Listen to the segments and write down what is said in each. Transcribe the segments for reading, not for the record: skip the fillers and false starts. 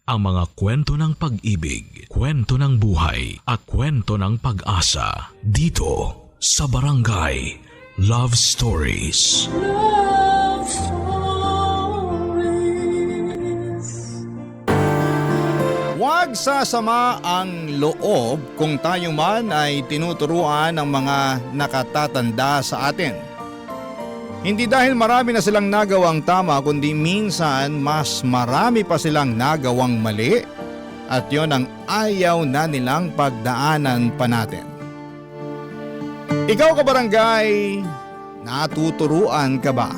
Ang mga kwento ng pag-ibig, kwento ng buhay at kwento ng pag-asa dito sa Barangay Love Stories. Love Stories. Huwag sasama ang loob kung tayo man ay tinuturuan ng mga nakatatanda sa atin. Hindi dahil marami na silang nagawang tama, kundi minsan mas marami pa silang nagawang mali. At yon ang ayaw na nilang pagdaanan pa natin. Ikaw kabarangay, natuturuan ka ba?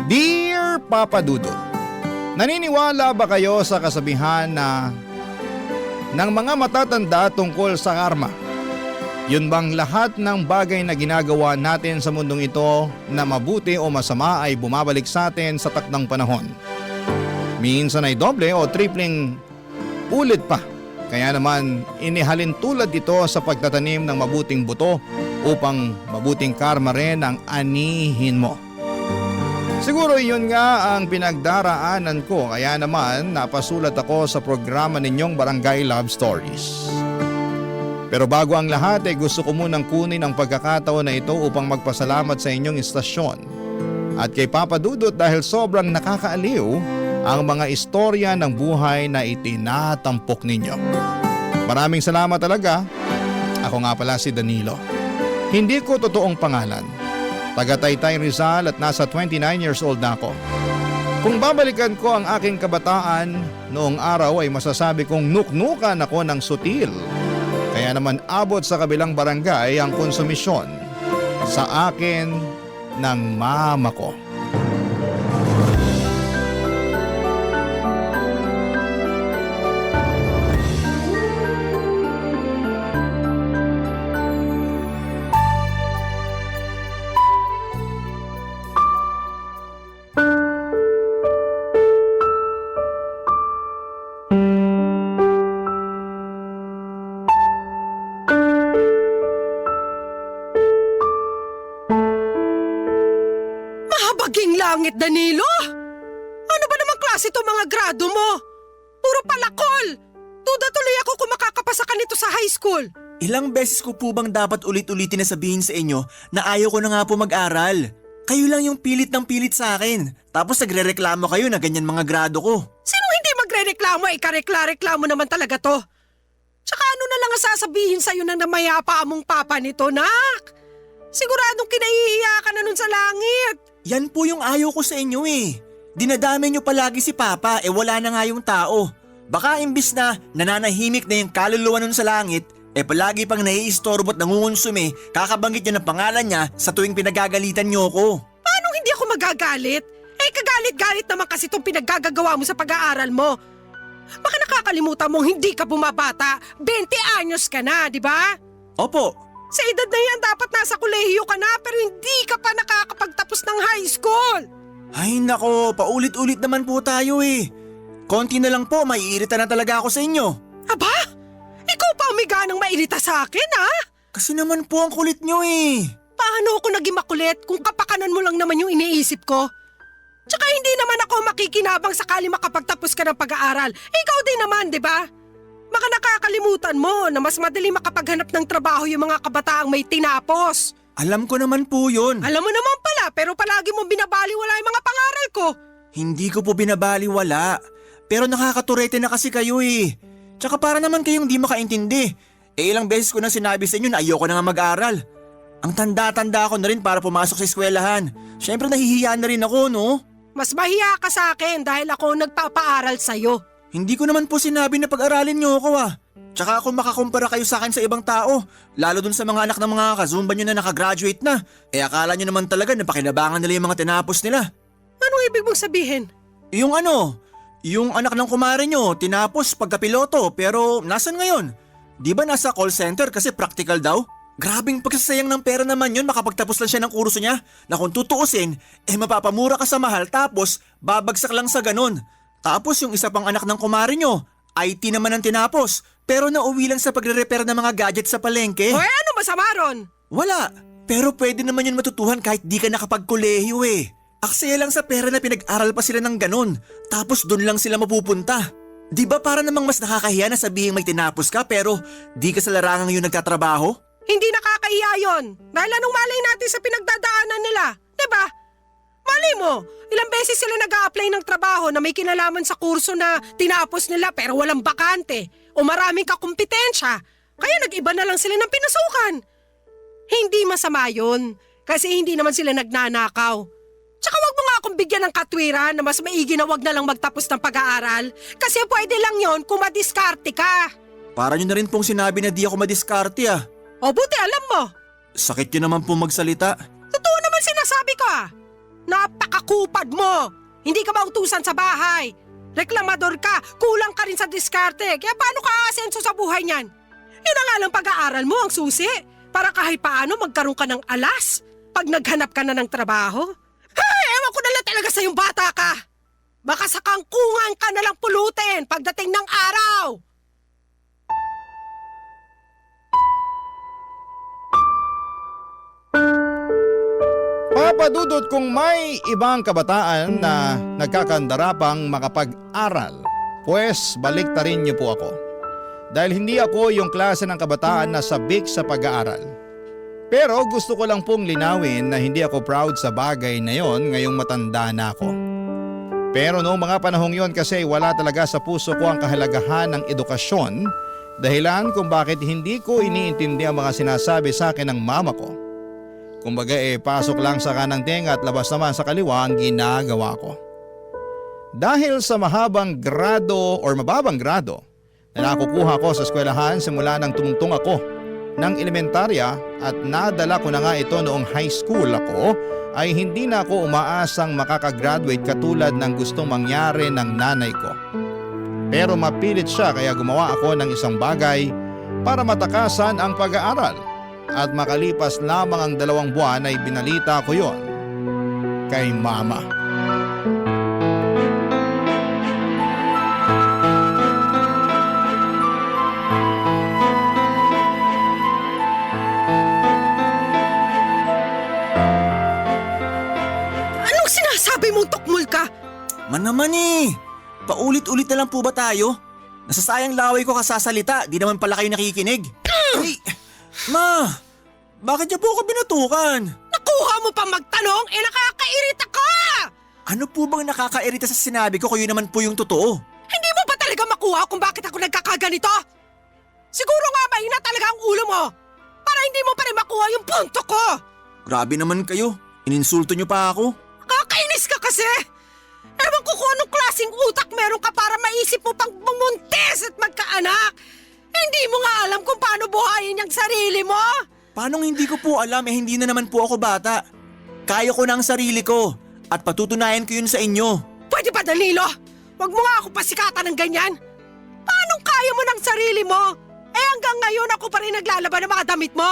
Dear Papa Dudut, naniniwala ba kayo sa kasabihan na ng mga matatanda tungkol sa karma? Yun bang lahat ng bagay na ginagawa natin sa mundong ito na mabuti o masama ay bumabalik sa atin sa takdang panahon? Minsan ay doble o tripling ulit pa. Kaya naman inihalin tulad ito sa pagtatanim ng mabuting buto upang mabuting karma rin ang anihin mo. Siguro yun nga ang pinagdaraanan ko, kaya naman napasulat ako sa programa ninyong Barangay Love Stories. Pero bago ang lahat ay gusto ko munang kunin ang pagkakataon na ito upang magpasalamat sa inyong istasyon at kay Papa Dudut dahil sobrang nakakaaliw ang mga istorya ng buhay na itinatampok ninyo. Maraming salamat talaga. Ako nga pala si Danilo. Hindi ko totoong pangalan. Taga Taytay Rizal at nasa 29 years old na ako. Kung babalikan ko ang aking kabataan, noong araw ay masasabi kong nuknukan ako ng sutil. Kaya naman abot sa kabilang barangay ang konsumisyon sa akin ng mama ko. Mahabaging langit, Danilo! Ano ba namang klase to mga grado mo? Puro palakol! Duda tuloy ako kung makakapasa ka nito sa high school. Ilang beses ko po bang dapat ulit-ulitin na sabihin sa inyo na ayaw ko na nga po mag-aral? Kayo lang yung pilit ng pilit sa akin. Tapos nagre-reklamo kayo na ganyan mga grado ko. Sino hindi magre-reklamo? Ikarekla-reklamo naman talaga to. Tsaka ano na lang ang sasabihin sa'yo ng namayapa among papa nito, nak? Siguradong kinahihiya ka na nun sa langit. Yan po yung ayaw ko sa inyo eh. Dinadamay nyo palagi si Papa wala na nga yung tao. Baka imbis na nananahimik na yung kaluluwa nun sa langit, palagi pang naiistorbo at nangungonsume, kakabanggit nyo ng pangalan niya sa tuwing pinagagalitan nyo ko. Paano hindi ako magagalit? Kagalit-galit naman kasi itong pinaggagawa mo sa pag-aaral mo. Baka nakakalimutan mong hindi ka bumabata. 20 anyos ka na, di ba? Opo. Sa edad na yan, dapat nasa kolehiyo ka na pero hindi ka pa nakakapagtapos ng high school. Ay nako, paulit-ulit naman po tayo eh. Konti na lang po, maiirita na talaga ako sa inyo. Aba? Ikaw pa umiga ng mairita sa akin, ha? Kasi naman po ang kulit nyo eh. Paano ako naging makulit kung kapakanan mo lang naman yung iniisip ko? Tsaka hindi naman ako makikinabang sakali makapagtapos ka ng pag-aaral. Ikaw din naman, di ba? Baka nakakalimutan mo na mas madali makapaghanap ng trabaho yung mga kabataang may tinapos. Alam ko naman po yun. Alam mo naman pala, pero palagi mo binabaliwala yung mga pangaral ko. Hindi ko po binabaliwala. Pero nakakaturete na kasi kayo eh. Tsaka para naman kayong di makaintindi. Ilang beses ko na sinabi sa inyo na ayoko na nga mag-aral. Ang tanda-tanda ako na rin para pumasok sa eskwelahan. Siyempre nahihiya na rin ako, no? Mas mahiya ka sa akin dahil ako nagpapaaral sa'yo. Hindi ko naman po sinabi na pag-aralin niyo ako ah. Tsaka ako makakumpara kayo sa akin sa ibang tao. Lalo dun sa mga anak ng mga kazumba nyo na nakagraduate na. Akala nyo naman talaga na pakinabangan nila yung mga tinapos nila. Anong ibig mong sabihin? Yung anak ng kumare nyo, tinapos pagkapiloto pero nasan ngayon? Di ba nasa call center kasi practical daw? Grabing pagsasayang ng pera naman yun makapagtapos lang siya ng kurso niya na kung tutuusin, mapapamura ka sa mahal tapos babagsak lang sa ganun. Tapos yung isa pang anak ng kumare nyo, IT naman ang tinapos pero nauwi lang sa pagre-repair ng mga gadget sa palengke. Hoy, ano masama ron? Wala. Pero pwede naman yun matutuhan kahit di ka nakapagkolehiyo eh. Aksaya lang sa pera na pinag-aral pa sila ng ganon, tapos dun lang sila mapupunta. Di ba para namang mas nakakahiya na sabihin may tinapos ka pero di ka sa larangang yun nagtatrabaho? Hindi nakakahiya yun. Dahil anong malay natin sa pinagdadaanan nila, di ba? Malay mo, ilang beses sila nag-a-apply ng trabaho na may kinalaman sa kurso na tinapos nila pero walang bakante o maraming kakumpetensya. Kaya nag-iba na lang sila ng pinasukan. Hindi masama yun kasi hindi naman sila nagnanakaw. Tsaka wag mo nga akong bigyan ng katwiran na mas maigi na wag na lang magtapos ng pag-aaral kasi pwede lang yon kung madiskarte ka. Para nyo na rin pong sinabi na di ako madiskarte ah. O buti alam mo, Sakit nyo naman po magsalita. totoo naman sinasabi ko ah. Napakakupad mo. Hindi ka mautusan sa bahay. Reklamador ka, kulang ka rin sa diskarte. Kaya paano ka aasenso sa buhay niyan? Yun na nga lang pag-aaral mo ang susi. Para kahit paano magkaroon ka ng alas pag naghanap ka na ng trabaho. Ay, ewan ko na lang talaga sa yung bata ka. Baka sa kangkungan ka na lang pulutin pagdating ng araw. Papadudot kung may ibang kabataan na nagkakandara pang makapag-aral, pues baliktarin niyo po ako. Dahil hindi ako yung klase ng kabataan na sabik sa pag-aaral. Pero gusto ko lang pong linawin na hindi ako proud sa bagay na yon ngayong matanda na ako. Pero noong mga panahong yon kasi wala talaga sa puso ko ang kahalagahan ng edukasyon, dahilan kung bakit hindi ko iniintindi ang mga sinasabi sa akin ng mama ko. Kumbaga pasok lang sa kanang tenga at labas naman sa kaliwa ang ginagawa ko. Dahil sa mahabang grado or mababang grado na nakukuha ko sa eskwelahan simula nang tumungtong ako ng elementarya at nadala ko na nga ito noong high school ako, ay hindi na ako umaasang makakagraduate katulad ng gustong mangyari ng nanay ko. Pero mapilit siya kaya gumawa ako ng isang bagay para matakasan ang pag-aaral. At makalipas lamang ang 2 buwan ay binalita ko yon kay mama. Anong sinasabi mong tukmul ka? Man naman eh. Paulit-ulit na lang po ba tayo? Nasasayang laway ko kasasalita, di naman pala kayo nakikinig. Ay, ma, bakit niyo po ako binatukan? Nakuha mo pa magtanong? Nakakairita ka! Ano po bang nakakairita sa sinabi ko kung yun naman po yung totoo? Hindi mo ba talaga makuha kung bakit ako nagkakaganito? Siguro nga mahina talaga ang ulo mo para hindi mo pa rin makuha yung punto ko. Grabe naman kayo, ininsulto niyo pa ako. Kakainis ka kasi! Ewan ko kung anong klaseng utak meron ka para maisip mo pang bumuntis at magkaanak. Hindi mo nga alam kung paano buhayin ang sarili mo. Paanong hindi ko po alam hindi na naman po ako bata. Kaya ko na ang sarili ko at patutunayan ko yun sa inyo. Pwede ba, Danilo? Huwag mo nga ako pasikatan ng ganyan. Paanong kaya mo ng sarili mo? Hanggang ngayon ako pa rin naglalaba ng mga damit mo.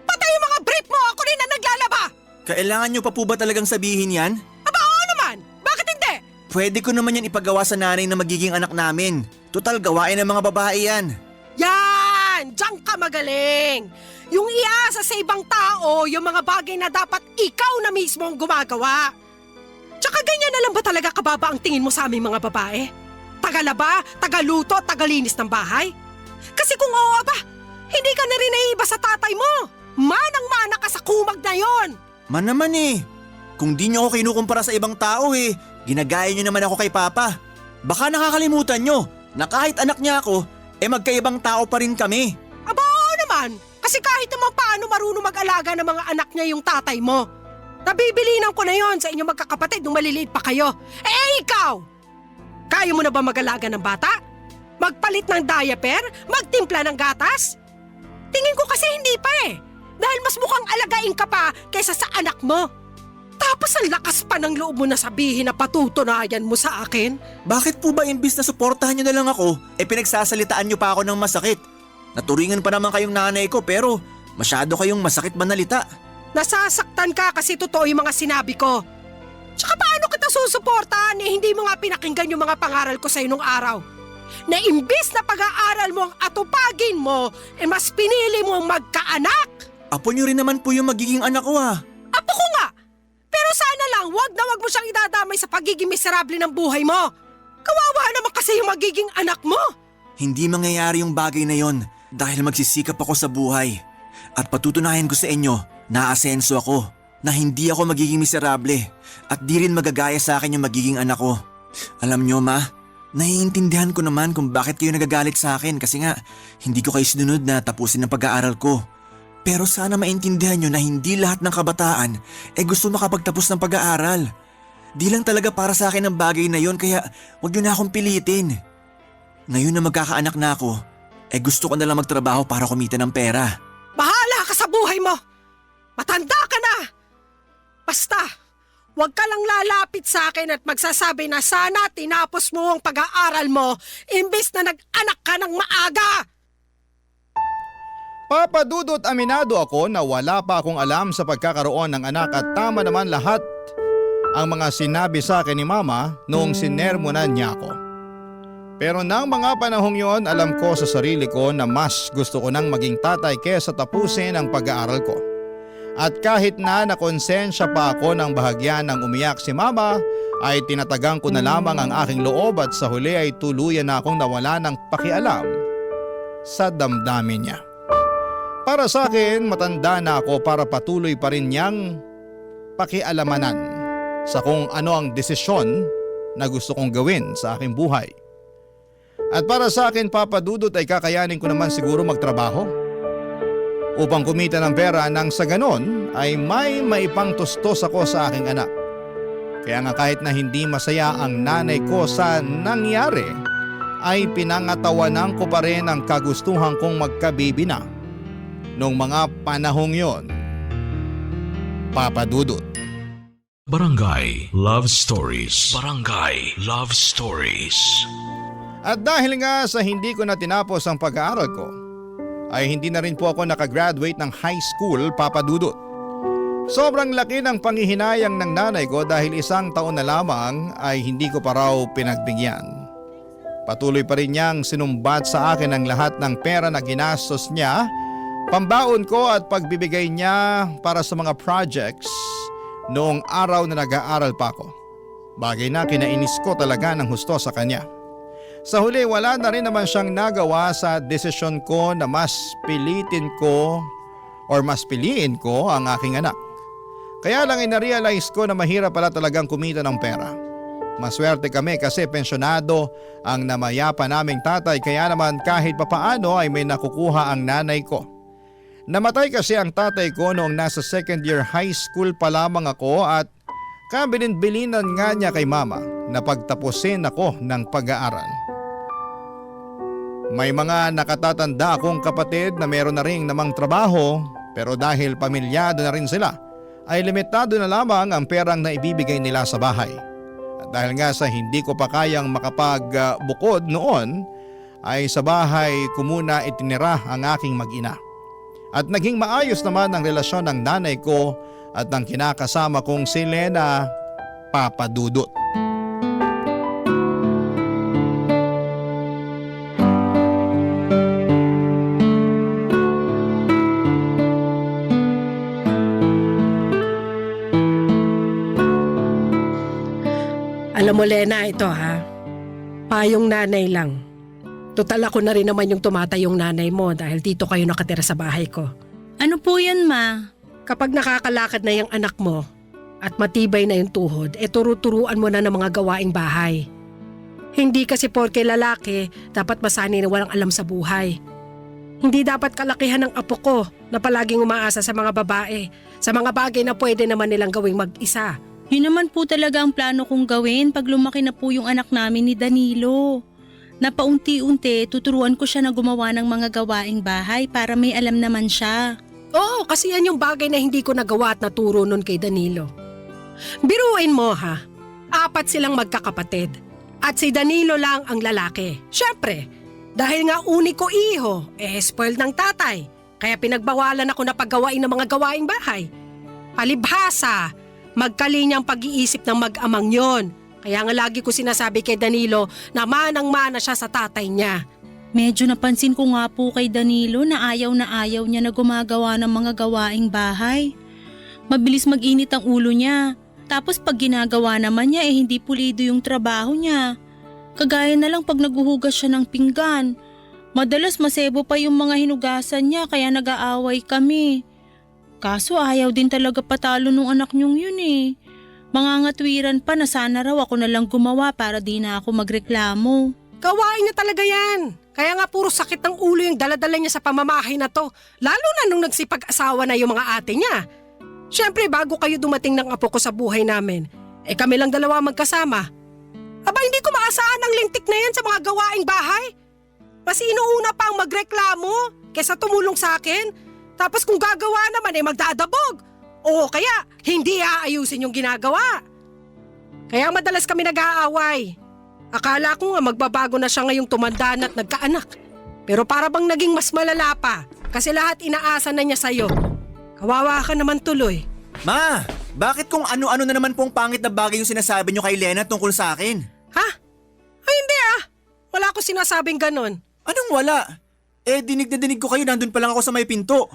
Pati yung mga brief mo, ako rin na naglalaba. Kailangan nyo pa po ba talagang sabihin yan? Aba, oo naman. Bakit hindi? Pwede ko naman yan ipagawa sa nanay na magiging anak namin. Total gawain ng mga babae yan. Yan! Diyan ka magaling! Yung iasa sa ibang tao, yung mga bagay na dapat ikaw na mismo ang gumagawa. Tsaka ganyan na lang ba talaga kababa ang tingin mo sa aming mga babae? Tagalaba, tagaluto, tagalinis ng bahay? Kasi kung oo ba, hindi ka na rin naiiba sa tatay mo. Manang-mana ka sa kumag na yon. Man naman eh. Kung di nyo ako kinukumpara sa ibang tao ginagaya nyo naman ako kay Papa. Baka nakakalimutan nyo na kahit anak niya ako, magkaibang tao pa rin kami. Aba, oo naman. Kasi kahit naman paano marunong mag-alaga ng mga anak niya yung tatay mo. Nabibilinan ko na yon sa inyong magkakapatid nung maliliit pa kayo. Ikaw! Kaya mo na ba mag-alaga ng bata? Magpalit ng diaper? Magtimpla ng gatas? Tingin ko kasi hindi pa Dahil mas mukhang alagain ka pa kaysa sa anak mo. Tapos ang lakas pa ng loob mo na sabihin na patutunayan mo sa akin. Bakit po ba imbis na suportahan nyo na lang ako, pinagsasalitaan nyo pa ako ng masakit? Naturingan pa naman kayong nanay ko pero masyado kayong masakit manalita. Nasasaktan ka kasi totoo yung mga sinabi ko. Tsaka paano kita susuportahan hindi mo nga pinakinggan yung mga pangaral ko sa'yo nung araw? Na imbis na pag-aaral mo ang atupagin mo, mas pinili mo magkaanak? Apo niyo rin naman po yung magiging anak ko ah. Apo ko nga! Pero sana lang, wag na wag mo siyang idadamay sa pagiging miserable ng buhay mo. Kawawa naman kasi yung magiging anak mo. Hindi mangyayari yung bagay na yon dahil magsisikap ako sa buhay. At patutunayan ko sa inyo na aasenso ako, na hindi ako magiging miserable at di rin magagaya sa akin yung magiging anak ko. Alam nyo ma, naiintindihan ko naman kung bakit kayo nagagalit sa akin kasi nga hindi ko kayo sinunod na tapusin ang pag-aaral ko. Pero sana maintindihan nyo na hindi lahat ng kabataan gusto makapagtapos ng pag-aaral. Di lang talaga para sa akin ang bagay na yon kaya wag nyo na akong pilitin. Ngayon na magkakaanak na ako, gusto ko na lang magtrabaho para kumita ng pera. Bahala ka sa buhay mo! Matanda ka na! Basta, huwag ka lang lalapit sa akin at magsasabi na sana tinapos mo ang pag-aaral mo imbis na nag-anak ka ng maaga! Papa Dudut, aminado ako na wala pa akong alam sa pagkakaroon ng anak at tama naman lahat ang mga sinabi sa akin ni Mama noong sinermonan niya ako. Pero nang mga panahong yon, alam ko sa sarili ko na mas gusto ko nang maging tatay kesa tapusin ang pag-aaral ko. At kahit na nakonsensya pa ako ng bahagyan ng umiyak si Mama, ay tinatagang ko na lamang ang aking loob at sa huli ay tuluyan na akong nawala ng pakialam sa damdamin niya. Para sa akin, matanda na ako para patuloy pa rin niyang pakialamanan sa kung ano ang desisyon na gusto kong gawin sa aking buhay. At para sa akin, Papa Dudut, ay kakayanin ko naman siguro magtrabaho upang kumita ng pera nang sa ganon ay may maipangtustos ako sa aking anak. Kaya nga kahit na hindi masaya ang nanay ko sa nangyari, ay pinangatawanan ko pa rin ang kagustuhan kong magkabibi na noong mga panahong yon, Papa Dudut. Barangay Love Stories. Barangay Love Stories. At dahil nga sa hindi ko na tinapos ang pag-aaral ko, ay hindi na rin po ako nakagraduate ng high school, Papa Dudut. Sobrang laki ng panghihinayang ng nanay ko dahil 1 taon na lamang ay hindi ko pa raw pinagbigyan. Patuloy pa rin niyang sinumbat sa akin ang lahat ng pera na ginastos niya, pambaon ko at pagbibigay niya para sa mga projects noong araw na nag-aaral pa ako. Bagay na kinainis ko talaga ng husto sa kanya. Sa huli, wala na rin naman siyang nagawa sa desisyon ko na mas piliin ko ang aking anak. Kaya lang inarealize ko na mahirap pala talagang kumita ng pera. Maswerte kami kasi pensyonado ang namayapa naming tatay kaya naman kahit papaano ay may nakukuha ang nanay ko. Namatay kasi ang tatay ko noong nasa 2nd year high school pa lamang ako at kabilin-bilinan nga niya kay Mama na pagtapusin ako ng pag-aaral. May mga nakatatanda akong kapatid na meron na rin namang trabaho pero dahil pamilyado na rin sila ay limitado na lamang ang perang na ibibigay nila sa bahay. At dahil nga sa hindi ko pa kayang makapagbukod noon ay sa bahay ko muna itinira ang aking mag-ina. At naging maayos naman ang relasyon ng nanay ko at ng kinakasama kong si Lena, Papa Dudut. Alam mo Lena, ito ha, payong nanay lang. Total ako na rin naman yung tumatayong nanay mo dahil dito kayo nakatira sa bahay ko. Ano po yan, Ma? Kapag nakakalakad na yung anak mo at matibay na yung tuhod, turu-turuan mo na ng mga gawaing bahay. Hindi kasi porke lalaki, dapat masanay na walang alam sa buhay. Hindi dapat kalakihan ng apo ko na palaging umaasa sa mga babae, sa mga bagay na pwede naman nilang gawing mag-isa. Yun naman po talaga ang plano kong gawin pag lumaki na po yung anak namin ni Danilo. Na paunti-unti tuturuan ko siya na gumawa ng mga gawaing bahay para may alam naman siya. Oo, kasi yan yung bagay na hindi ko nagawa at naturo nun kay Danilo. Biruin mo ha, 4 silang magkakapatid at si Danilo lang ang lalaki. Siyempre, dahil nga uniko iho, spoiled ng tatay, kaya pinagbawalan ako na paggawain ng mga gawaing bahay. Palibhasa, magkalinyang pag-iisip ng mag-amang yon. Kaya nga lagi ko sinasabi kay Danilo na manang-mana siya sa tatay niya. Medyo napansin ko nga po kay Danilo na ayaw niya na gumagawa ng mga gawaing bahay. Mabilis mag-init ang ulo niya. Tapos pag ginagawa naman niya hindi pulido yung trabaho niya. Kagaya na lang pag naghuhugas siya ng pinggan. Madalas masebo pa yung mga hinugasan niya kaya nag-aaway kami. Kaso ayaw din talaga patalo nung anak niyong yun eh. Mangangatwiran pa na sana raw ako na lang gumawa para di na ako magreklamo. Gawain niya talaga yan. Kaya nga puro sakit ng ulo yung daladala niya sa pamamahay na to. Lalo na nung nagsipag-asawa na yung mga ate niya. Siyempre bago kayo dumating ng apo ko sa buhay namin, kami lang dalawa magkasama. Aba hindi ko maasahan ang lintik na yan sa mga gawaing bahay. Mas inuuna pa ang magreklamo kesa tumulong sa akin. Tapos kung gagawa naman magdadabog. O kaya hindi aayusin yung ginagawa. Kaya madalas kami nag-aaway. Akala ko nga magbabago na siya ngayong tumanda na at nagkaanak. Pero para bang naging mas malala pa kasi lahat inaasa na niya sa'yo. Kawawa ka naman tuloy. Ma, bakit kung ano-ano na naman pong pangit na bagay yung sinasabi niyo kay Lena tungkol sa akin? Ha? Ay hindi Wala ko sinasabing ganon. Anong wala? Dinig na dinig ko kayo, nandun pa lang ako sa may pinto.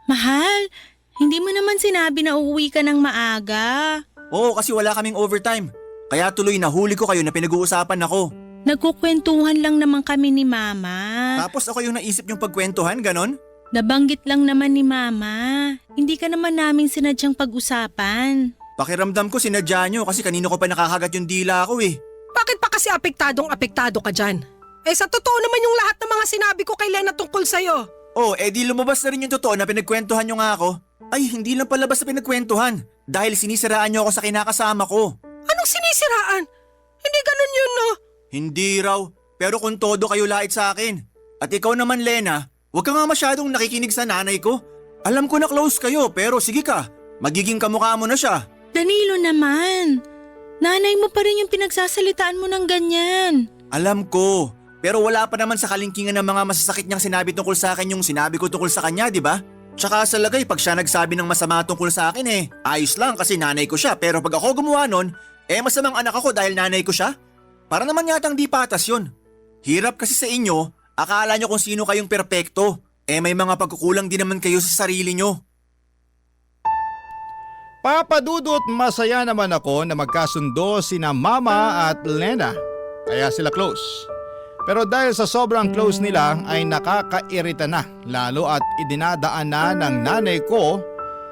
Mahal, hindi mo naman sinabi na uuwi ka ng maaga. Oo, kasi wala kaming overtime. Kaya tuloy nahuli ko kayo na pinag-uusapan ako. Nagkukwentuhan lang naman kami ni Mama. Tapos ako yung naisip yung pagkwentuhan, ganon? Nabanggit lang naman ni Mama. Hindi ka naman naming sinadyang pag-usapan. Pakiramdam ko sinadya nyo kasi kanino ko pa nakakagat yung dila ko eh. Bakit pa kasi apektado ka dyan? Sa totoo naman yung lahat ng mga sinabi ko kay Lena tungkol sa'yo. Di lumabas na rin yung totoo na pinagkwentuhan nyo nga ako. Ay, hindi lang palabas na pinagkwentuhan. Dahil sinisiraan nyo ako sa kinakasama ko. Anong sinisiraan? Hindi ganun yun, no? Hindi raw, pero kung todo kayo lait sa akin. At ikaw naman, Lena, huwag ka nga masyadong nakikinig sa nanay ko. Alam ko na close kayo, pero sige ka, magiging kamukha mo na siya. Danilo naman, nanay mo pa rin yung pinagsasalitaan mo ng ganyan. Alam ko, pero wala pa naman sa kalingkingan ng mga masasakit niyang sinabi tungkol sa akin yung sinabi ko tungkol sa kanya, di ba? Tsaka sa lagay pag siya nagsabi ng masama tungkol sa akin ayos lang kasi nanay ko siya, pero pag ako gumawa nun, masamang anak ako dahil nanay ko siya? Para naman yatang di patas yun. Hirap kasi sa inyo, akala nyo kung sino kayong perpekto. May mga pagkukulang din naman kayo sa sarili nyo. Papa Dudut, masaya naman ako na magkasundo sina Mama at Lena. Kaya sila close. Pero dahil sa sobrang close nila ay nakakairita na, lalo at idinadaan na ng nanay ko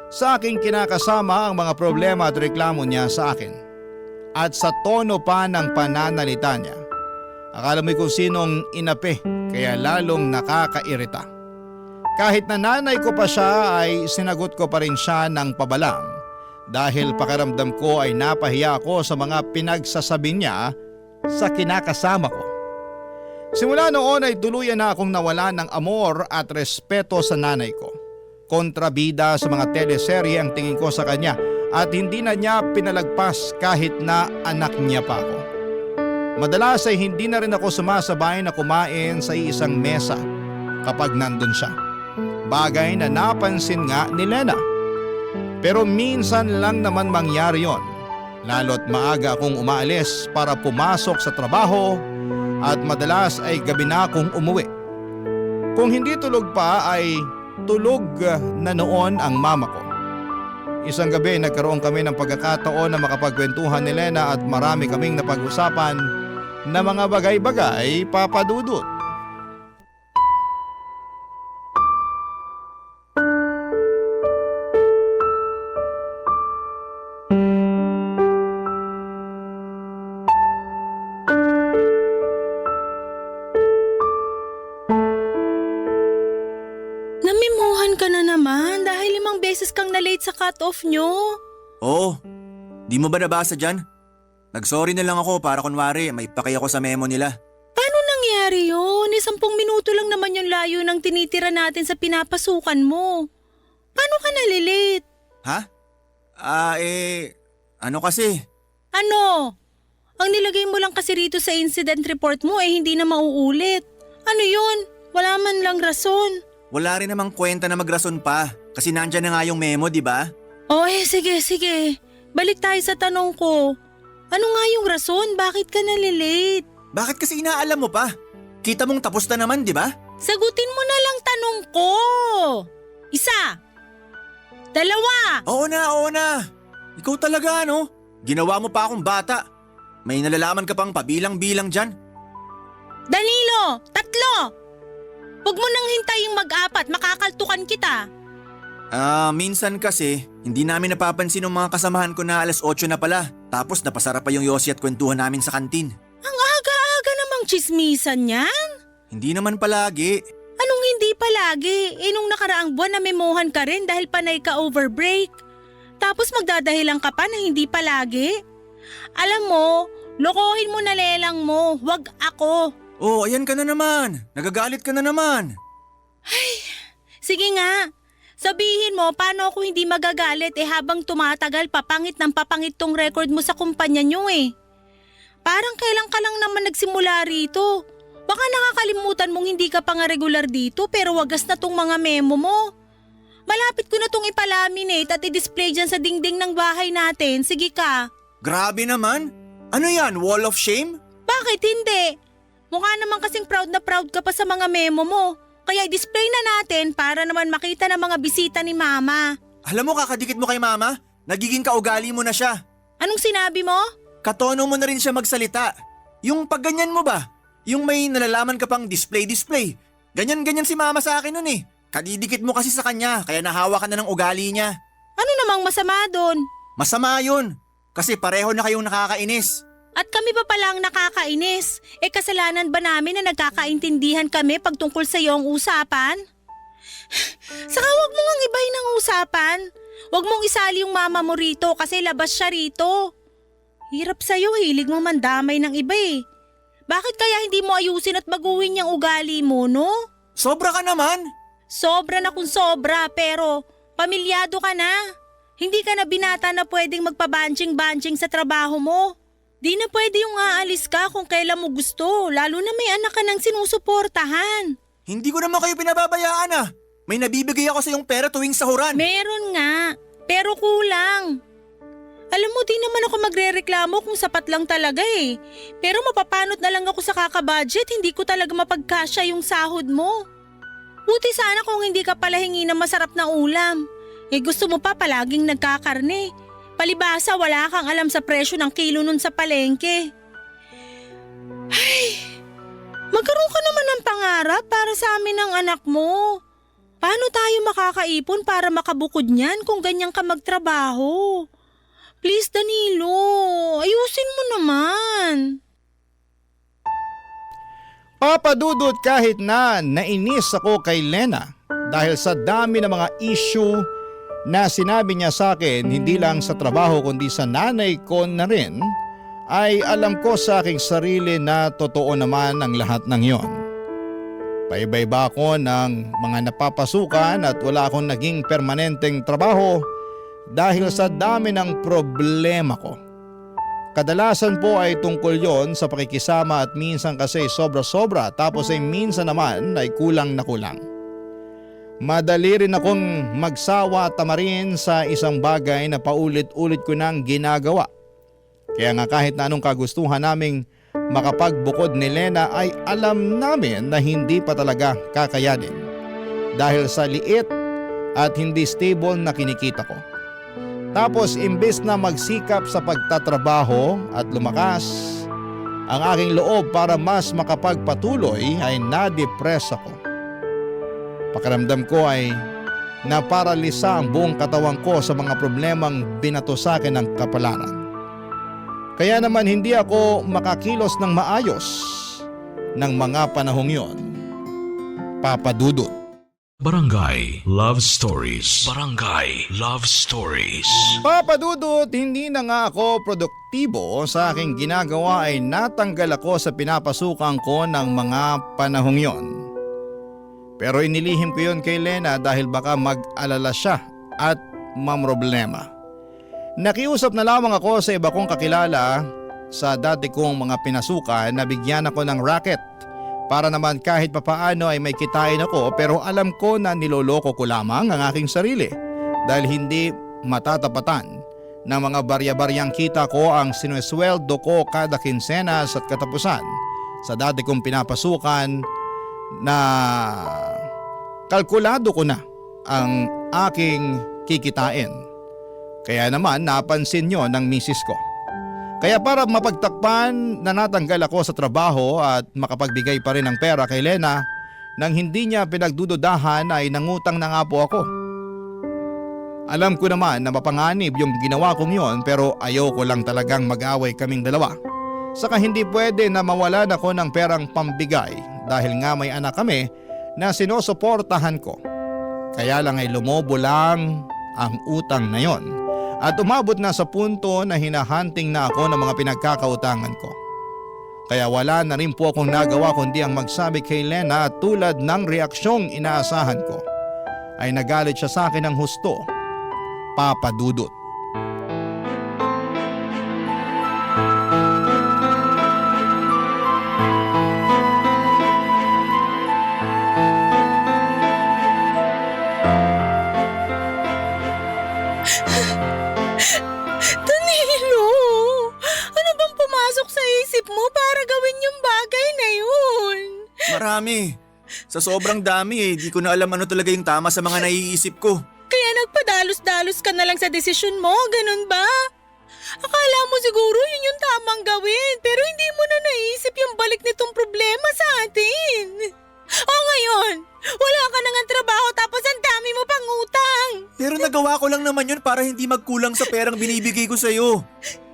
sa aking kinakasama ang mga problema at reklamo niya sa akin. At sa tono pa ng pananalita niya. Akala mo kung sinong inape kaya lalong nakakairita. Kahit na nanay ko pa siya ay sinagot ko pa rin siya ng pabalang dahil pakiramdam ko ay napahiya ako sa mga pinagsasabi niya sa kinakasama ko. Simula noon ay tuluyan na akong nawala ng amor at respeto sa nanay ko. Kontrabida sa mga teleserye ang tingin ko sa kanya at hindi na niya pinalagpas kahit na anak niya pa ako. Madalas ay hindi na rin ako sumasabay na kumain sa isang mesa kapag nandun siya. Bagay na napansin nga ni Lena. Pero minsan lang naman mangyari yon. Lalo't maaga akong umaalis para pumasok sa trabaho at madalas ay gabi na akong umuwi. Kung hindi tulog pa ay tulog na noon ang mama ko. Isang gabi nagkaroon kami ng pagkakataon na makapagkwentuhan ni Lena at marami kaming napag-usapan na mga bagay-bagay, Papa Dudut. Namimuhan ka na naman dahil 5 beses kang na-late sa cut-off nyo. Oo, di mo ba nabasa dyan? Nagsorry na lang ako para kunwari may pakay ako sa memo nila. Paano nangyari yun? 10 minuto lang naman yung layo ng tinitira natin sa pinapasukan mo. Paano ka nalilate? Ha? Ano kasi? Ano? Ang nilagay mo lang kasi rito sa incident report mo hindi na mauulit. Ano yun? Wala man lang rason. Wala rin namang kwenta na magrason pa kasi nandyan na nga yung memo, di ba? Sige. Balik tayo sa tanong ko. Ano nga yung rason? Bakit ka nalilate? Bakit kasi inaalam mo pa? Kita mong tapos na naman, di ba? Sagutin mo na lang tanong ko. 1, 2. Oo na. Ikaw talaga, ano? Ginawa mo pa akong bata. May nalalaman ka pang pabilang-bilang dyan. Danilo, 3. Huwag mo nang hintaying mag-4, makakaltukan kita. Minsan kasi, hindi namin napapansin ng mga kasamahan ko na alas 8 na pala. Tapos napasarap pa yung yosi at kwentuhan namin sa kantin. Ang aga-aga namang chismisan yan. Hindi naman palagi. Anong hindi palagi? Nung nakaraang buwan namemohan ka rin dahil panay ka over break. Tapos magdadahilan ka pa na hindi palagi. Alam mo, lokohin mo na lelang mo, wag ako. Oh, ayan ka na naman. Nagagalit ka na naman. Sige nga, sabihin mo paano ako hindi magagalit habang tumatagal papangit ng papangit tong record mo sa kumpanya nyo eh. Parang kailan ka lang naman nagsimula rito. Baka nakakalimutan mong hindi ka pa nga regular dito pero wagas na tong mga memo mo. Malapit ko na tong ipalaminate at i-display dyan sa dingding ng bahay natin. Sige ka. Grabe naman. Ano yan, wall of shame? Bakit hindi? Mukha naman kasing proud na proud ka pa sa mga memo mo. Kaya i-display na natin para naman makita ng mga bisita ni Mama. Alam mo, kakadikit mo kay Mama, nagiging kaugali mo na siya. Anong sinabi mo? Katono mo na rin siya magsalita. Yung pagganyan mo ba? Yung may nalalaman ka pang display. Ganyan-ganyan si Mama sa akin nun eh. Kadidikit mo kasi sa kanya, kaya nahawa ka na ng ugali niya. Ano namang masama doon? Masama yun, kasi pareho na kayong nakakainis. At kami pa palang nakakainis. Kasalanan ba namin na nagkakaintindihan kami pag tungkol sa iyo ang usapan? Saka wag mo ngang ibahin ang usapan. Wag mong isali yung mama mo rito kasi labas siya rito. Hirap sa'yo, hilig mo mandamay ng iba eh. Bakit kaya hindi mo ayusin at baguhin yung ugali mo, no? Sobra ka naman. Sobra na kung sobra pero pamilyado ka na. Hindi ka na binata na pwedeng magpabanching-banching sa trabaho mo. Di na pwede yung aalis ka kung kailan mo gusto, lalo na may anak ka nang sinusuportahan. Hindi ko naman kayo pinababayaan ah. May nabibigay ako sa iyong pera tuwing sahuran. Meron nga, pero kulang. Alam mo, di naman ako magrereklamo kung sapat lang talaga eh. Pero mapapanot na lang ako sa kakabudget, hindi ko talaga mapagkasya yung sahod mo. Buti sana kung hindi ka pala hingi ng masarap na ulam. Gusto mo pa palaging nagkakarne. Palibasa wala kang alam sa presyo ng kilo nun sa palengke. Ay, magkaroon ka naman ng pangarap para sa amin ng anak mo. Paano tayo makakaipon para makabukod niyan kung ganyan ka magtrabaho? Please Danilo, ayusin mo naman. Papadudot kahit na nainis ako kay Lena dahil sa dami ng mga issue na sinabi niya sa akin hindi lang sa trabaho kundi sa nanay ko na rin, ay alam ko sa aking sarili na totoo naman ang lahat ng yon. Paiba-iba ako ng mga napapasukan at wala akong naging permanenteng trabaho dahil sa dami ng problema ko. Kadalasan po ay tungkol yon sa pakikisama at minsan kasi sobra-sobra tapos ay minsan naman ay kulang na kulang. Madali rin akong magsawa at tamarin sa isang bagay na paulit-ulit ko nang ginagawa. Kaya nga kahit na anong kagustuhan naming makapagbukod ni Lena ay alam namin na hindi pa talaga kakayanin dahil sa liit at hindi stable na kinikita ko. Tapos imbes na magsikap sa pagtatrabaho at lumakas ang aking loob para mas makapagpatuloy ay na-depress ako. Pakiramdam ko ay naparalisa ang buong katawan ko sa mga problemang binato sa akin ng kapalaran. Kaya naman hindi ako makakilos ng maayos ng mga panahong yon. Papadudot. Barangay Love Stories. Barangay Love Stories. Papadudot, hindi na nga ako produktibo sa aking ginagawa ay natanggal ako sa pinapasukan ko ng mga panahong yon. Pero inilihim ko yon kay Lena dahil baka mag-alala siya at mamroblema. Nakiusap na lamang ako sa iba kong kakilala sa dati kong mga pinasukan na bigyan ako ng racket para naman kahit papaano ay may kitain ako, pero alam ko na niloloko ko lamang ang aking sarili dahil hindi matatapatan ng mga barya-baryang kita ko ang sinusweldo ko kada kinsenas at katapusan sa dati kong pinapasukan na kalkulado ko na ang aking kikitain. Kaya naman napansin yon ng misis ko. Kaya para mapagtakpan na natanggal ako sa trabaho at makapagbigay pa rin ng pera kay Lena nang hindi niya pinagdududahan ay nangutang na nga po ako. Alam ko naman na mapanganib yung ginawa kong yon pero ayoko lang talagang mag-away kaming dalawa. Saka hindi pwede na mawalan ako ng perang pambigay dahil nga may anak kami na sinusuportahan ko. Kaya lang ay lumobo lang ang utang na yon at umabot na sa punto na hinahunting na ako ng mga pinagkakautangan ko. Kaya wala na rin po akong nagawa kundi ang magsabi kay Lena at tulad ng reaksyong inaasahan ko ay nagalit siya sa akin ng husto. Papa Dudut. Danilo, ano bang pumasok sa isip mo para gawin yung bagay na yun? Marami. Sa sobrang dami di ko na alam ano talaga yung tama sa mga naiisip ko. Kaya nagpadalos-dalos ka na lang sa desisyon mo, ganun ba? Akala mo siguro yun yung tamang gawin, pero hindi mo na naisip yung balik nitong problema sa atin. O ngayon, wala ka na nga trabaho tapos ang dami mo pang utang. Pero nagawa ko lang naman yun para hindi magkulang sa perang binibigay ko sa'yo.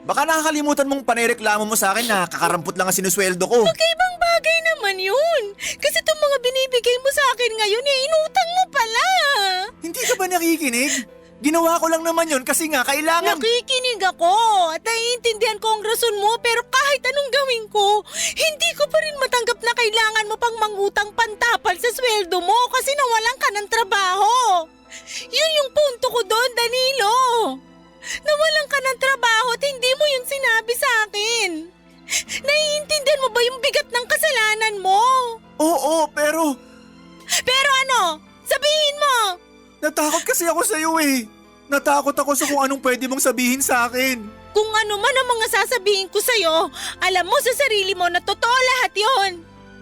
Baka nakakalimutan mong panereklamo mo sa akin na kakarampot lang ang sinusweldo ko. Magkaibang bagay naman yun. Kasi itong mga binibigay mo sa akin ngayon inutang mo pala. Hindi ka ba nakikinig? Ginawa ko lang naman yun kasi nga kailangan... Nakikinig ako at naiintindihan ko ang rason mo pero kahit anong gawin ko, hindi ko pa rin matanggap na kailangan mo pang mangutang pantapal sa sweldo mo kasi nawalan ka ng trabaho. Yun yung punto ko doon, Danilo. Nawalan ka ng trabaho at hindi mo yun sinabi sa akin. Naiintindihan mo ba yung bigat ng kasalanan mo? Oo, pero... Pero ano? Sabihin mo! Natakot kasi ako sa'yo eh. Natakot ako sa kung anong pwede mong sabihin sa akin. Kung ano man ang mga sasabihin ko sa'yo, alam mo sa sarili mo na totoo lahat yon.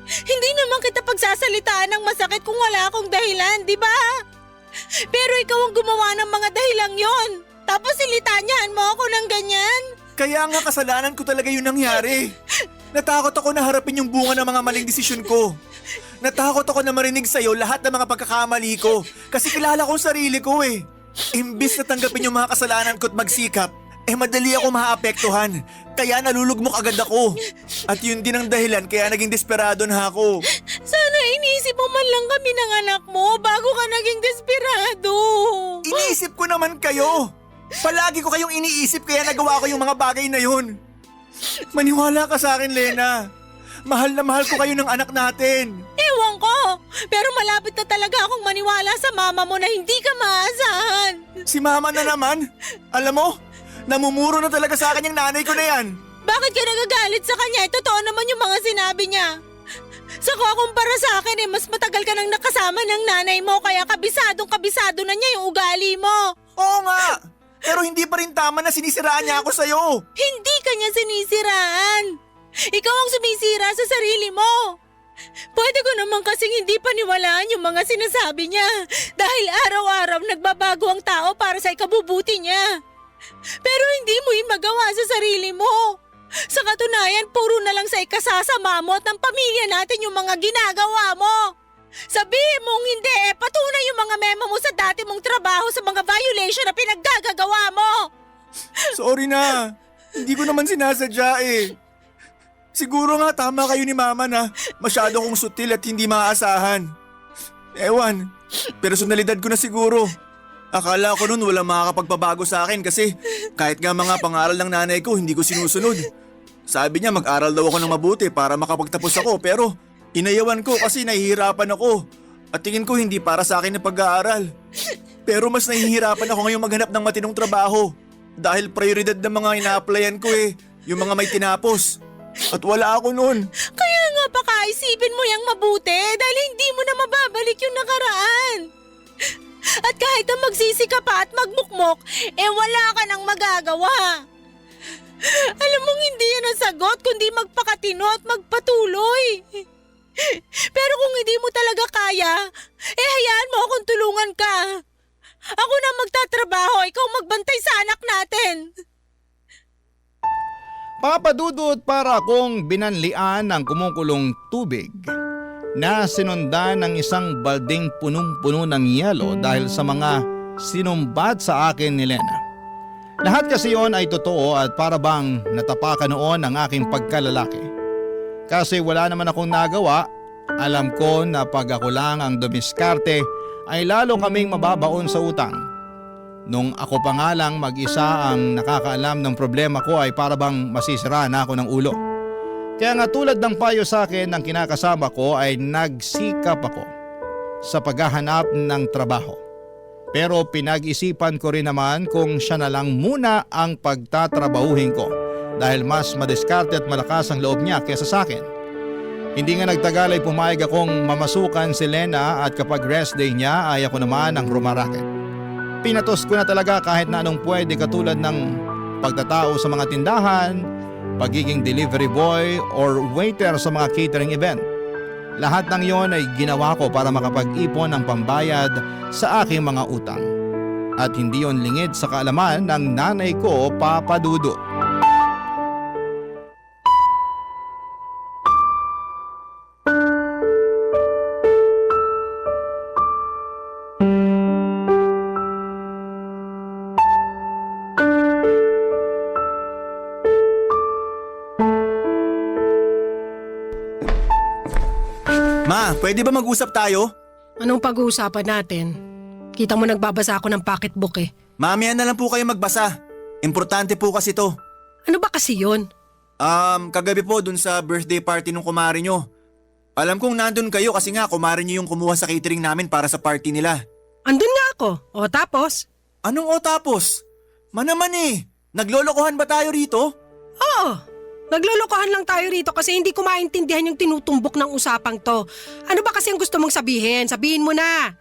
Hindi naman kita pagsasalitaan ng masakit kung wala akong dahilan, di ba? Pero ikaw ang gumawa ng mga dahilang yon. Tapos silitanyahan mo ako ng ganyan. Kaya nga kasalanan ko talaga yung nangyari. Natakot ako na harapin yung bunga ng mga maling desisyon ko. Natakot ako na marinig sa'yo lahat ng mga pagkakamali ko kasi kilala ko ang sarili ko eh. Imbis na tanggapin yung mga kasalanan ko at magsikap, madali ako maapektuhan. Kaya nalulugmok agad ako. At yun din ang dahilan kaya naging desperado na ako. Sana iniisip mo man lang kami ng anak mo bago ka naging desperado. Iniisip ko naman kayo. Palagi ko kayong iniisip kaya nagawa ko yung mga bagay na yun. Maniwala ka sa akin, Lena. Mahal na mahal ko kayo ng anak natin. Ewan ko, pero malapit na talaga akong maniwala sa mama mo na hindi ka maasahan. Si mama na naman. Alam mo, namumuro na talaga sa akin yung nanay ko na yan. Bakit ka nagagalit sa kanya? Totoo naman yung mga sinabi niya. Saka kumpara sa akin mas matagal ka nang nakasama ng nanay mo kaya kabisadong-kabisado na niya yung ugali mo. Oo nga, pero hindi pa rin tama na sinisiraan niya ako sa'yo. Hindi ka niya sinisiraan. Ikaw ang sumisira sa sarili mo. Pwede ko naman kasing hindi paniwalaan yung mga sinasabi niya dahil araw-araw nagbabago ang tao para sa ikabubuti niya. Pero hindi mo yun magawa sa sarili mo. Sa katunayan, puro na lang sa ikasasama mo at ng pamilya natin yung mga ginagawa mo. Sabihin mong hindi, patunay yung mga memo mo sa dati mong trabaho sa mga violation na pinaggagawa mo. Sorry na, hindi ko naman sinasadya eh. Siguro nga tama kayo ni Mama na masyado kong sutil at hindi maaasahan. Ewan, personalidad ko na siguro. Akala ko nun walang makakapagpabago sa akin kasi kahit nga mga pangaral ng nanay ko hindi ko sinusunod. Sabi niya mag-aral daw ako ng mabuti para makapagtapos ako pero inayawan ko kasi nahihirapan ako. At tingin ko hindi para sa akin ang pag-aaral. Pero mas nahihirapan ako ngayong maghanap ng matinong trabaho. Dahil prioridad ng mga ina-applyan ko yung mga may tinapos. At wala ako nun. Kaya nga pakaisipin mo yung mabuti dahil hindi mo na mababalik yung nakaraan. At kahit na magsisi ka pa at magmukmok, wala ka nang magagawa. Alam mong hindi yan ang sagot kundi magpakatino at magpatuloy. Pero kung hindi mo talaga kaya, hayaan mo akong tulungan ka. Ako na magtatrabaho, ikaw magbantay sa anak natin. Papadudot para akong binanlian ng kumukulong tubig na sinundan ng isang balding punong-puno ng yelo dahil sa mga sinumbat sa akin ni Lena. Lahat kasi yon ay totoo at para bang natapakan noon ang aking pagkalalaki. Kasi wala naman akong nagawa, alam ko na pag ako lang ang dumiskarte ay lalo kaming mababaon sa utang. Nung ako pa nga lang mag-isa ang nakakaalam ng problema ko ay para bang masisira na ako ng ulo. Kaya nga tulad ng payo sa akin ng kinakasama ko ay nagsikap ako sa paghahanap ng trabaho. Pero pinag-isipan ko rin naman kung siya na lang muna ang pagtatrabahuhin ko dahil mas madiskarte at malakas ang loob niya kaysa sa akin. Hindi nga nagtagal ay pumayag akong mamasukan si Lena at kapag rest day niya ay ako naman ang rumaraket. Pinatos ko na talaga kahit na anong pwede katulad ng pagtatao sa mga tindahan, pagiging delivery boy or waiter sa mga catering event. Lahat ng yon ay ginawa ko para makapag-ipon ng pambayad sa aking mga utang. At hindi yon lingid sa kaalaman ng nanay ko, Papa Dudo. Ma, pwede ba mag-usap tayo? Anong pag-uusapan natin? Kita mo nagbabasa ako ng pocketbook eh. Mamaya na lang po kayo magbasa. Importante po kasi to. Ano ba kasi yun? Kagabi po dun sa birthday party nung kumare nyo. Alam kong nandun kayo kasi nga kumare nyo yung kumuha sa catering namin para sa party nila. Andun nga ako. O tapos? Anong o tapos? Manaman eh, naglolokohan ba tayo rito? Oo. Naglolokohan lang tayo rito kasi hindi ko maintindihan yung tinutumbok ng usapang to. Ano ba kasi ang gusto mong sabihin? Sabihin mo na.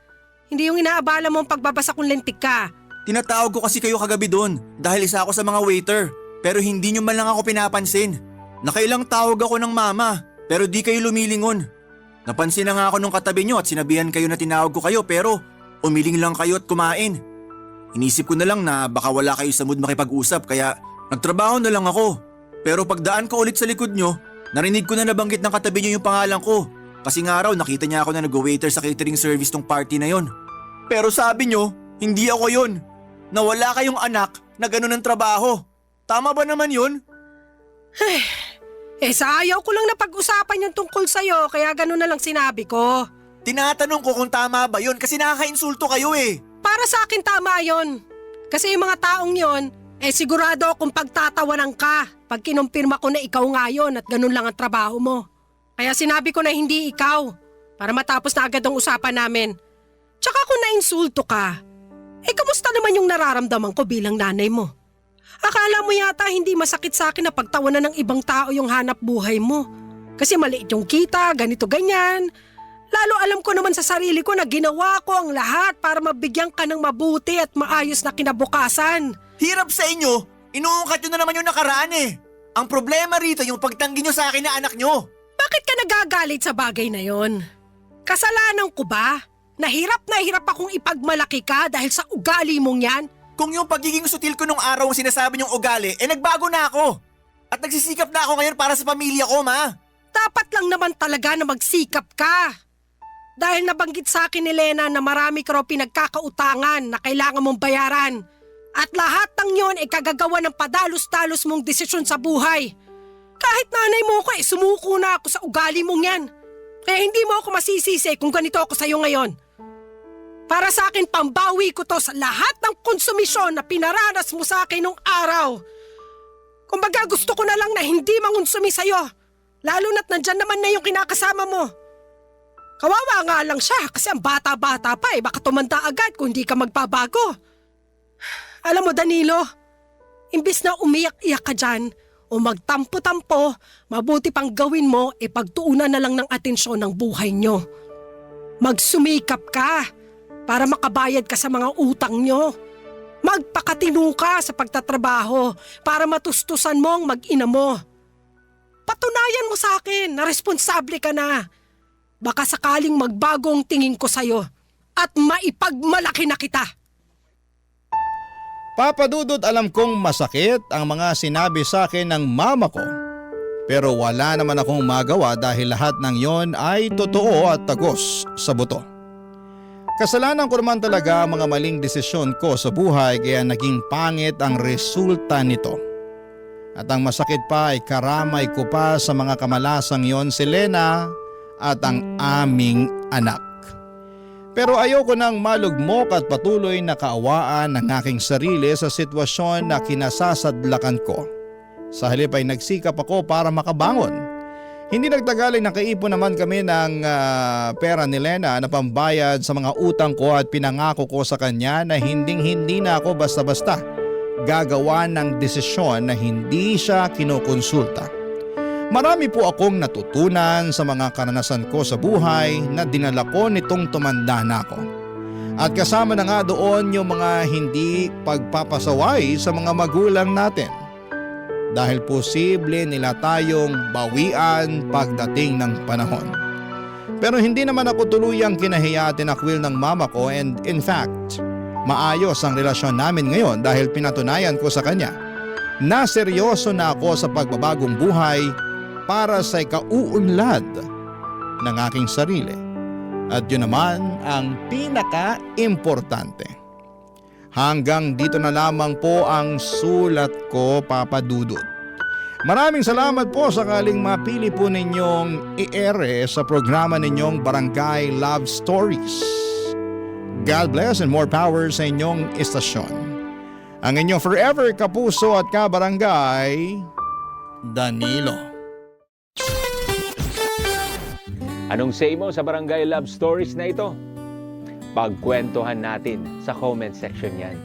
Hindi yung inaabala mo ang pagbabasa kung lentik ka. Tinatawag ko kasi kayo kagabi doon dahil isa ako sa mga waiter. Pero hindi nyo man lang ako pinapansin. Nakailang tawag ako ng mama pero di kayo lumilingon. Napansin na nga ako nung katabi nyo at sinabihan kayo na tinawag ko kayo pero umiling lang kayo at kumain. Inisip ko na lang na baka wala kayo sa mood makipag-usap kaya nagtrabaho na lang ako. Pero pagdaan ko ulit sa likod nyo, narinig ko na nabanggit ng katabi nyo yung pangalan ko. Kasi nga raw nakita niya ako na nag-waiter sa catering service tong party na yon. Pero sabi nyo, hindi ako yon. Na wala kayong anak na ganun ang trabaho. Tama ba naman yun? Sa ayaw ko lang na pag-usapan yung tungkol sa'yo kaya ganun na lang sinabi ko. Tinatanong ko kung tama ba yun kasi nakaka-insulto kayo eh. Para sa akin tama yon. Kasi yung mga taong yon, sigurado akong pagtatawanan ka pag kinumpirma ko na ikaw nga yun at ganun lang ang trabaho mo. Kaya sinabi ko na hindi ikaw para matapos na agad ang usapan namin. Tsaka kung nainsulto ka, kamusta naman yung nararamdaman ko bilang nanay mo? Akala mo yata hindi masakit sa akin na pagtawanan ng ibang tao yung hanap buhay mo. Kasi maliit yung kita, ganito ganyan. Lalo alam ko naman sa sarili ko na ginawa ko ang lahat para mabigyan ka ng mabuti at maayos na kinabukasan. Hirap sa inyo, inuungkat nyo na naman yung nakaraan eh. Ang problema rito yung pagtanggi nyo sa akin na anak nyo. Bakit ka nagagalit sa bagay na yon? Kasalanan ko ba? Nahirap akong ipagmalaki ka dahil sa ugali mong yan? Kung yung pagiging sutil ko nung araw ang sinasabi nyong ugali, nagbago na ako. At nagsisikap na ako ngayon para sa pamilya ko, ma. Dapat lang naman talaga na magsikap ka. Dahil nabanggit sa akin ni Lena na marami ka raw pinagkakautangan na kailangan mong bayaran. At lahat ng yon kagagawa ng padalos-dalos mong desisyon sa buhay. Kahit nanay mo ko sumuko na ako sa ugali mong yan. Kaya hindi mo ako masisisi kung ganito ako sa'yo ngayon. Para sa akin, pambawi ko to sa lahat ng konsumisyon na pinaranas mo sa akin nung araw. Kumbaga gusto ko na lang na hindi mangonsumi sa'yo. Lalo na't nandyan naman na yung kinakasama mo. Kawawa nga lang siya kasi ang bata-bata pa baka tumanda agad kung hindi ka magbabago. Alam mo Danilo, imbis na umiyak-iyak ka dyan o magtampo-tampo, mabuti pang gawin mo pagtuunan na lang ng atensyon ng buhay nyo. Magsumikap ka para makabayad ka sa mga utang nyo. Magpakatino ka sa pagtatrabaho para matustusan mo ang mag-ina mo. Patunayan mo sa akin na responsable ka na. Baka sakaling magbago ang tingin ko sa'yo at maipagmalaki na kita. Papa Dudut, alam kong masakit ang mga sinabi sa akin ng mama ko. Pero wala naman akong magawa dahil lahat ng yon ay totoo at tagos sa buto. Kasalanan ko naman talaga ang mga maling desisyon ko sa buhay kaya naging pangit ang resulta nito. At ang masakit pa ay karamay ko pa sa mga kamalasang yon si Lena at ang aming anak. Pero ayoko nang malugmok at patuloy na kaawaan ng aking sarili sa sitwasyon na kinasasadlakan ko. Sa halip ay nagsikap ako para makabangon. Hindi nagtagal ay nakaipon naman kami ng pera ni Lena na pambayad sa mga utang ko at pinangako ko sa kanya na hindi na ako basta-basta gagawa ng desisyon na hindi siya kinukonsulta. Marami po akong natutunan sa mga karanasan ko sa buhay na dinala ko nitong tumanda na ako. At kasama na nga doon yung mga hindi pagpapasaway sa mga magulang natin. Dahil posible nila tayong bawian pagdating ng panahon. Pero hindi naman ako tuluyang kinahiya at tinakwil ng mama ko and in fact, maayos ang relasyon namin ngayon dahil pinatunayan ko sa kanya na seryoso na ako sa pagbabagong buhay para sa ikauunlad ng aking sarili. At yun naman ang pinaka-importante. Hanggang dito na lamang po ang sulat ko, Papa Dudut. Maraming salamat po sakaling mapili po ninyong i-ere sa programa ninyong Barangay Love Stories. God bless and more power sa inyong istasyon. Ang inyong forever kapuso at kabarangay, Danilo. Anong say mo sa Barangay Love Stories na ito? Pagkwentuhan natin sa comment section yan.